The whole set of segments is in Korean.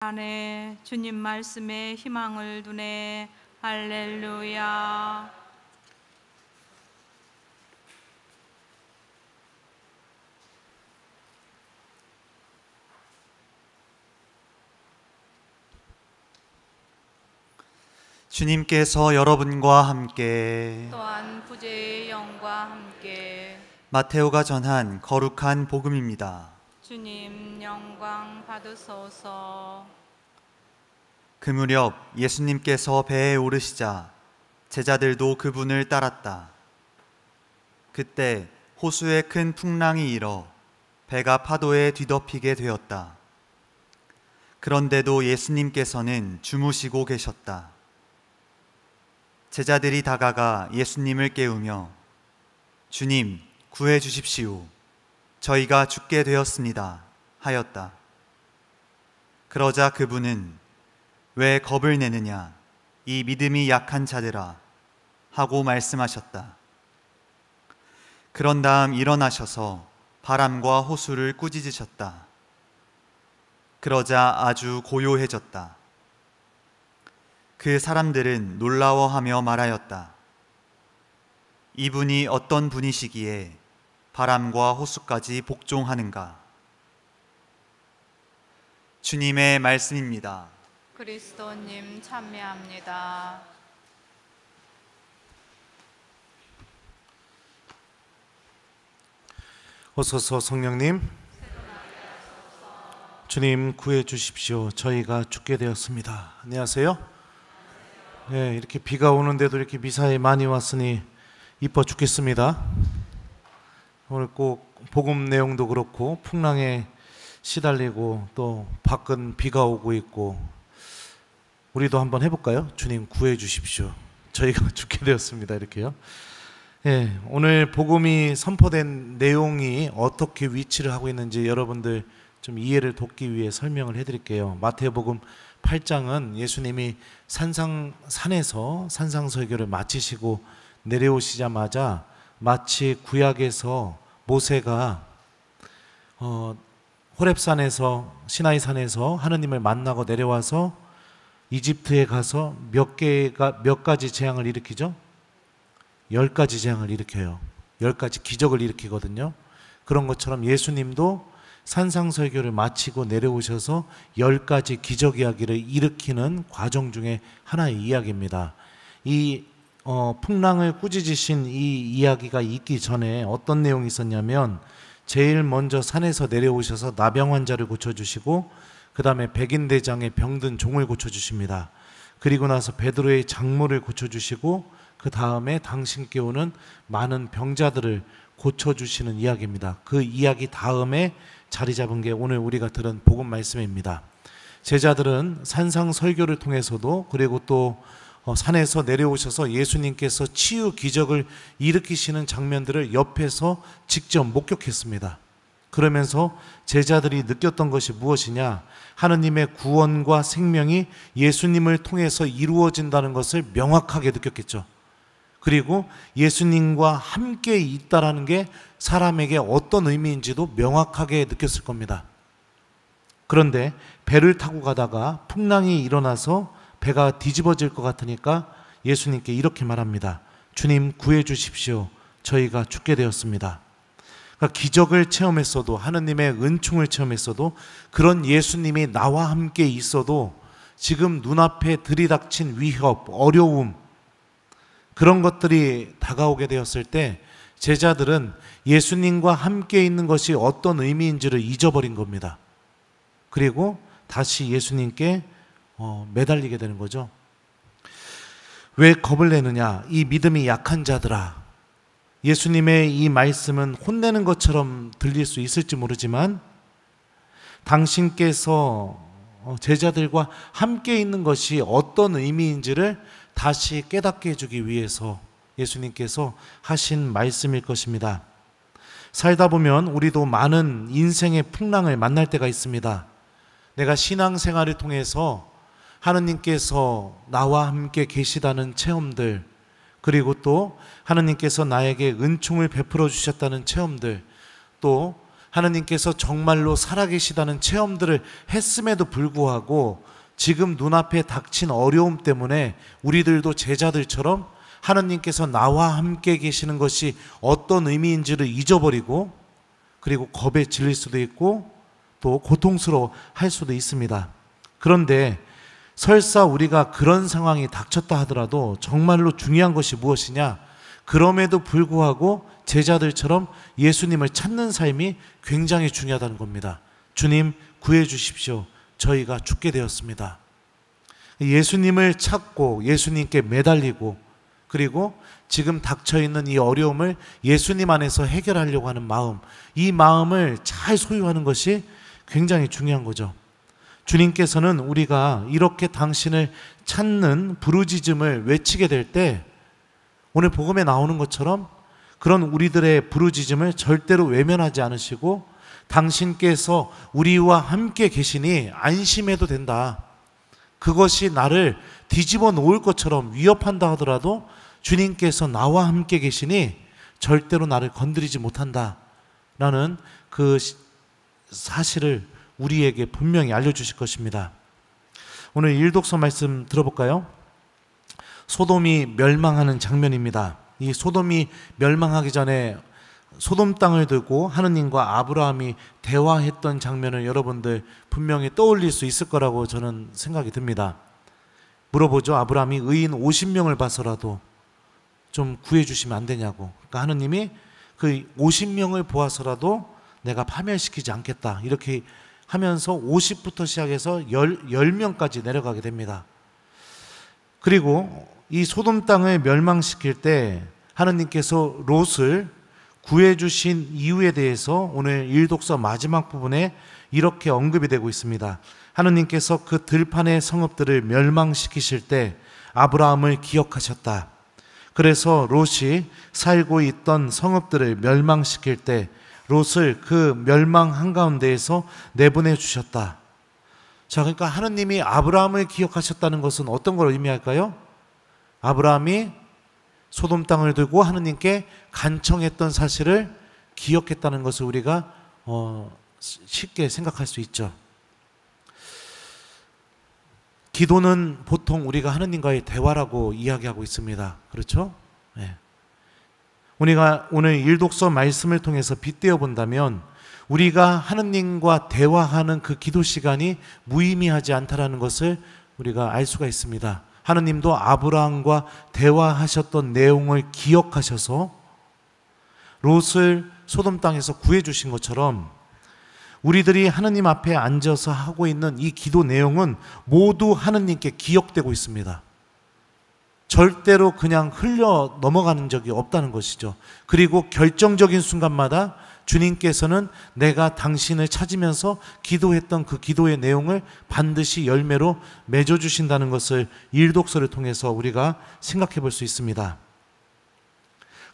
안에 주님 말씀에 희망을 두네. 할렐루야. 주님께서 여러분과 함께 또한 부재의 영과 함께 마테오가 전한 거룩한 복음입니다. 주님 영광 받으소서. 그 무렵 예수님께서 배에 오르시자 제자들도 그분을 따랐다. 그때 호수에 큰 풍랑이 일어 배가 파도에 뒤덮이게 되었다. 그런데도 예수님께서는 주무시고 계셨다. 제자들이 다가가 예수님을 깨우며 주님, 구해 주십시오. 저희가 죽게 되었습니다. 하였다. 그러자 그분은 왜 겁을 내느냐? 이 믿음이 약한 자들아. 하고 말씀하셨다. 그런 다음 일어나셔서 바람과 호수를 꾸짖으셨다. 그러자 아주 고요해졌다. 그 사람들은 놀라워하며 말하였다. 이분이 어떤 분이시기에 바람과 호수까지 복종하는가? 주님의 말씀입니다. 그리스도님 참여합니다. 어서서 성령님, 주님 구해 주십시오. 저희가 죽게 되었습니다. 안녕하세요. 네, 이렇게 비가 오는데도 이렇게 미사에 많이 왔으니 이뻐 죽겠습니다. 오늘 꼭 복음 내용도 그렇고 풍랑에 시달리고 또 밖은 비가 오고 있고 우리도 한번 해볼까요? 주님 구해 주십시오. 저희가 죽게 되었습니다. 이렇게요. 네, 오늘 복음이 선포된 내용이 어떻게 위치를 하고 있는지 여러분들 좀 이해를 돕기 위해 설명을 해드릴게요. 마태복음 8장은 예수님이 산에서 산상설교를 마치시고 내려오시자마자 마치 구약에서 모세가 호렙산에서 시나이산에서 하느님을 만나고 내려와서 이집트에 가서 몇 가지 재앙을 일으키죠? 10가지 재앙을 일으켜요. 10가지 기적을 일으키거든요. 그런 것처럼 예수님도 산상설교를 마치고 내려오셔서 10가지 기적 이야기를 일으키는 과정 중에 하나의 이야기입니다. 이 풍랑을 꾸짖으신 이 이야기가 있기 전에 어떤 내용이 있었냐면 제일 먼저 산에서 내려오셔서 나병 환자를 고쳐주시고 그 다음에 백인대장의 병든 종을 고쳐주십니다. 그리고 나서 베드로의 장모를 고쳐주시고 그 다음에 당신께 오는 많은 병자들을 고쳐주시는 이야기입니다. 그 이야기 다음에 자리 잡은 게 오늘 우리가 들은 복음 말씀입니다. 제자들은 산상 설교를 통해서도 그리고 또 산에서 내려오셔서 예수님께서 치유 기적을 일으키시는 장면들을 옆에서 직접 목격했습니다. 그러면서 제자들이 느꼈던 것이 무엇이냐? 하느님의 구원과 생명이 예수님을 통해서 이루어진다는 것을 명확하게 느꼈겠죠. 그리고 예수님과 함께 있다라는 게 사람에게 어떤 의미인지도 명확하게 느꼈을 겁니다. 그런데 배를 타고 가다가 풍랑이 일어나서 배가 뒤집어질 것 같으니까 예수님께 이렇게 말합니다. 주님 구해 주십시오. 저희가 죽게 되었습니다. 그러니까 기적을 체험했어도 하느님의 은총을 체험했어도 그런 예수님이 나와 함께 있어도 지금 눈앞에 들이닥친 위협, 어려움 그런 것들이 다가오게 되었을 때 제자들은 예수님과 함께 있는 것이 어떤 의미인지를 잊어버린 겁니다. 그리고 다시 예수님께 매달리게 되는 거죠. 왜 겁을 내느냐? 이 믿음이 약한 자들아. 예수님의 이 말씀은 혼내는 것처럼 들릴 수 있을지 모르지만 당신께서 제자들과 함께 있는 것이 어떤 의미인지를 다시 깨닫게 해주기 위해서 예수님께서 하신 말씀일 것입니다. 살다 보면 우리도 많은 인생의 풍랑을 만날 때가 있습니다. 내가 신앙생활을 통해서 하느님께서 나와 함께 계시다는 체험들, 그리고 또 하느님께서 나에게 은총을 베풀어 주셨다는 체험들, 또 하느님께서 정말로 살아계시다는 체험들을 했음에도 불구하고 지금 눈앞에 닥친 어려움 때문에 우리들도 제자들처럼 하느님께서 나와 함께 계시는 것이 어떤 의미인지를 잊어버리고 그리고 겁에 질릴 수도 있고 또 고통스러워 할 수도 있습니다. 그런데 설사 우리가 그런 상황이 닥쳤다 하더라도 정말로 중요한 것이 무엇이냐? 그럼에도 불구하고 제자들처럼 예수님을 찾는 삶이 굉장히 중요하다는 겁니다. 주님 구해 주십시오. 저희가 죽게 되었습니다. 예수님을 찾고 예수님께 매달리고 그리고 지금 닥쳐있는 이 어려움을 예수님 안에서 해결하려고 하는 마음, 이 마음을 잘 소유하는 것이 굉장히 중요한 거죠. 주님께서는 우리가 이렇게 당신을 찾는 부르짖음을 외치게 될 때 오늘 복음에 나오는 것처럼 그런 우리들의 부르짖음을 절대로 외면하지 않으시고 당신께서 우리와 함께 계시니 안심해도 된다. 그것이 나를 뒤집어 놓을 것처럼 위협한다 하더라도 주님께서 나와 함께 계시니 절대로 나를 건드리지 못한다 라는 그 사실을 우리에게 분명히 알려주실 것입니다. 오늘 일독서 말씀 들어볼까요? 소돔이 멸망하는 장면입니다. 이 소돔이 멸망하기 전에 소돔 땅을 두고 하느님과 아브라함이 대화했던 장면을 여러분들 분명히 떠올릴 수 있을 거라고 저는 생각이 듭니다. 물어보죠. 아브라함이 의인 50명을 봐서라도 좀 구해주시면 안 되냐고. 그러니까 하느님이 그 50명을 보아서라도 내가 파멸시키지 않겠다 이렇게 하면서 50부터 시작해서 10명까지 내려가게 됩니다. 그리고 이 소돔 땅을 멸망시킬 때 하느님께서 롯을 구해주신 이유에 대해서 오늘 일독서 마지막 부분에 이렇게 언급이 되고 있습니다. 하느님께서 그 들판의 성읍들을 멸망시키실 때 아브라함을 기억하셨다. 그래서 롯이 살고 있던 성읍들을 멸망시킬 때 롯을 그 멸망 한가운데에서 내보내 주셨다. 자, 그러니까 하느님이 아브라함을 기억하셨다는 것은 어떤 걸 의미할까요? 아브라함이 소돔 땅을 두고 하느님께 간청했던 사실을 기억했다는 것을 우리가 쉽게 생각할 수 있죠. 기도는 보통 우리가 하느님과의 대화라고 이야기하고 있습니다. 그렇죠? 네. 우리가 오늘 일독서 말씀을 통해서 빗대어 본다면 우리가 하느님과 대화하는 그 기도 시간이 무의미하지 않다라는 것을 우리가 알 수가 있습니다. 하느님도 아브라함과 대화하셨던 내용을 기억하셔서 롯을 소돔 땅에서 구해주신 것처럼 우리들이 하느님 앞에 앉아서 하고 있는 이 기도 내용은 모두 하느님께 기억되고 있습니다. 절대로 그냥 흘려 넘어가는 적이 없다는 것이죠. 그리고 결정적인 순간마다 주님께서는 내가 당신을 찾으면서 기도했던 그 기도의 내용을 반드시 열매로 맺어주신다는 것을 일독서를 통해서 우리가 생각해 볼 수 있습니다.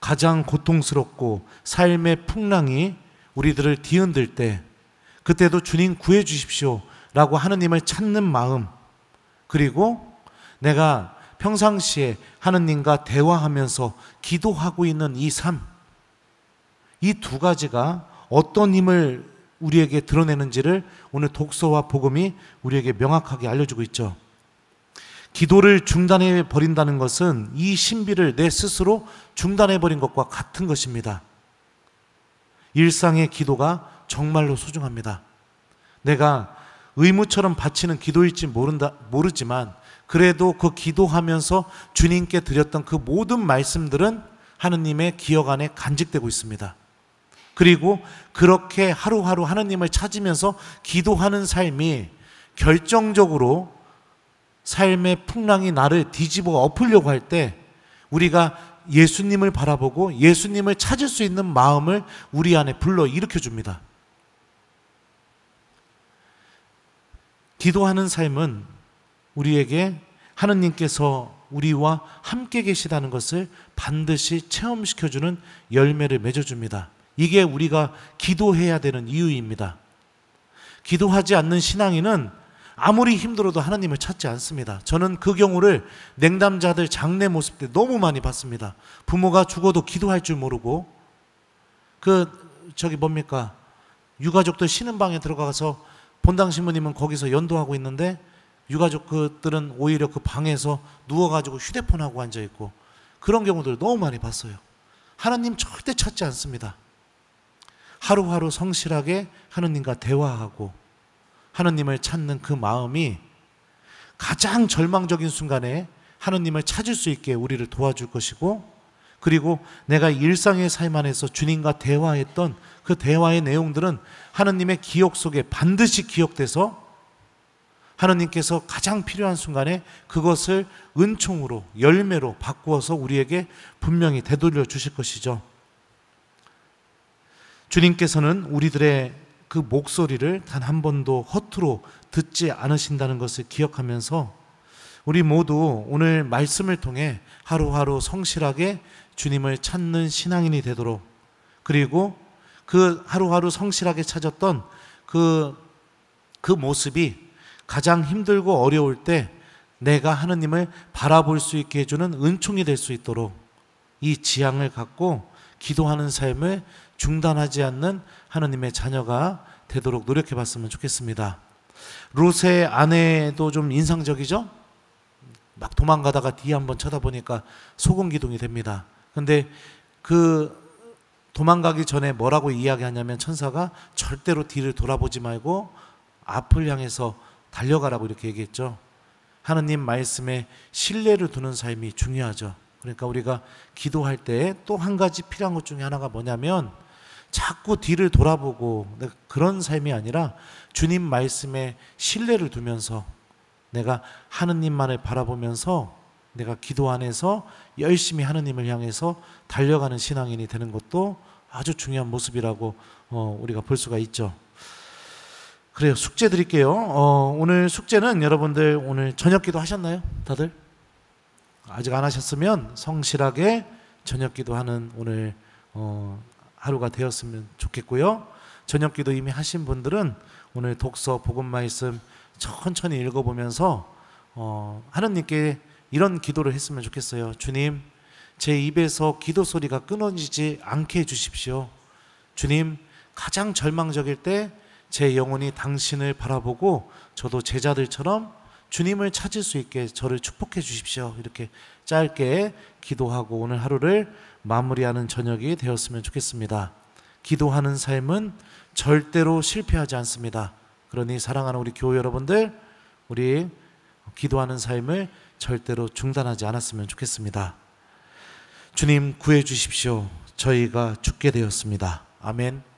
가장 고통스럽고 삶의 풍랑이 우리들을 뒤흔들 때 그때도 주님 구해 주십시오 라고 하느님을 찾는 마음, 그리고 내가 평상시에 하느님과 대화하면서 기도하고 있는 이 삶, 이 두 가지가 어떤 힘을 우리에게 드러내는지를 오늘 독서와 복음이 우리에게 명확하게 알려주고 있죠. 기도를 중단해 버린다는 것은 이 신비를 내 스스로 중단해 버린 것과 같은 것입니다. 일상의 기도가 정말로 소중합니다. 내가 의무처럼 바치는 기도일지 모르지만 그래도 그 기도하면서 주님께 드렸던 그 모든 말씀들은 하느님의 기억 안에 간직되고 있습니다. 그리고 그렇게 하루하루 하느님을 찾으면서 기도하는 삶이 결정적으로 삶의 풍랑이 나를 뒤집어 엎으려고 할 때 우리가 예수님을 바라보고 예수님을 찾을 수 있는 마음을 우리 안에 불러 일으켜 줍니다. 기도하는 삶은 우리에게 하느님께서 우리와 함께 계시다는 것을 반드시 체험시켜주는 열매를 맺어줍니다. 이게 우리가 기도해야 되는 이유입니다. 기도하지 않는 신앙인은 아무리 힘들어도 하나님을 찾지 않습니다. 저는 그 경우를 냉담자들 장례 모습 때 너무 많이 봤습니다. 부모가 죽어도 기도할 줄 모르고 유가족들 쉬는 방에 들어가서 본당 신부님은 거기서 연도하고 있는데 유가족들은 오히려 그 방에서 누워가지고 휴대폰하고 앉아있고 그런 경우들 너무 많이 봤어요. 하나님 절대 찾지 않습니다. 하루하루 성실하게 하느님과 대화하고 하느님을 찾는 그 마음이 가장 절망적인 순간에 하느님을 찾을 수 있게 우리를 도와줄 것이고, 그리고 내가 일상의 삶 안에서 주님과 대화했던 그 대화의 내용들은 하느님의 기억 속에 반드시 기억돼서 하느님께서 가장 필요한 순간에 그것을 은총으로 열매로 바꾸어서 우리에게 분명히 되돌려 주실 것이죠. 주님께서는 우리들의 그 목소리를 단 한 번도 허투루 듣지 않으신다는 것을 기억하면서 우리 모두 오늘 말씀을 통해 하루하루 성실하게 주님을 찾는 신앙인이 되도록, 그리고 그 하루하루 성실하게 찾았던 그 모습이 가장 힘들고 어려울 때 내가 하느님을 바라볼 수 있게 해주는 은총이 될 수 있도록 이 지향을 갖고 기도하는 삶을 중단하지 않는 하느님의 자녀가 되도록 노력해 봤으면 좋겠습니다. 롯의 아내도 좀 인상적이죠? 막 도망가다가 뒤에 한번 쳐다보니까 소금 기둥이 됩니다. 근데 그 도망가기 전에 뭐라고 이야기하냐면 천사가 절대로 뒤를 돌아보지 말고 앞을 향해서 달려가라고 이렇게 얘기했죠. 하느님 말씀에 신뢰를 두는 삶이 중요하죠. 그러니까 우리가 기도할 때 또 한 가지 필요한 것 중에 하나가 뭐냐면 자꾸 뒤를 돌아보고 그런 삶이 아니라 주님 말씀에 신뢰를 두면서 내가 하느님만을 바라보면서 내가 기도 안에서 열심히 하느님을 향해서 달려가는 신앙인이 되는 것도 아주 중요한 모습이라고 우리가 볼 수가 있죠. 그래요. 숙제 드릴게요. 오늘 숙제는 여러분들 오늘 저녁 기도 하셨나요? 다들? 아직 안 하셨으면 성실하게 저녁 기도하는 오늘 하루가 되었으면 좋겠고요. 저녁 기도 이미 하신 분들은 오늘 독서 복음 말씀 천천히 읽어보면서 하느님께 이런 기도를 했으면 좋겠어요. 주님, 제 입에서 기도 소리가 끊어지지 않게 해주십시오. 주님, 가장 절망적일 때 제 영혼이 당신을 바라보고 저도 제자들처럼 주님을 찾을 수 있게 저를 축복해 주십시오. 이렇게 짧게 기도하고 오늘 하루를 마무리하는 저녁이 되었으면 좋겠습니다. 기도하는 삶은 절대로 실패하지 않습니다. 그러니 사랑하는 우리 교회 여러분들, 우리 기도하는 삶을 절대로 중단하지 않았으면 좋겠습니다. 주님 구해 주십시오. 저희가 죽게 되었습니다. 아멘.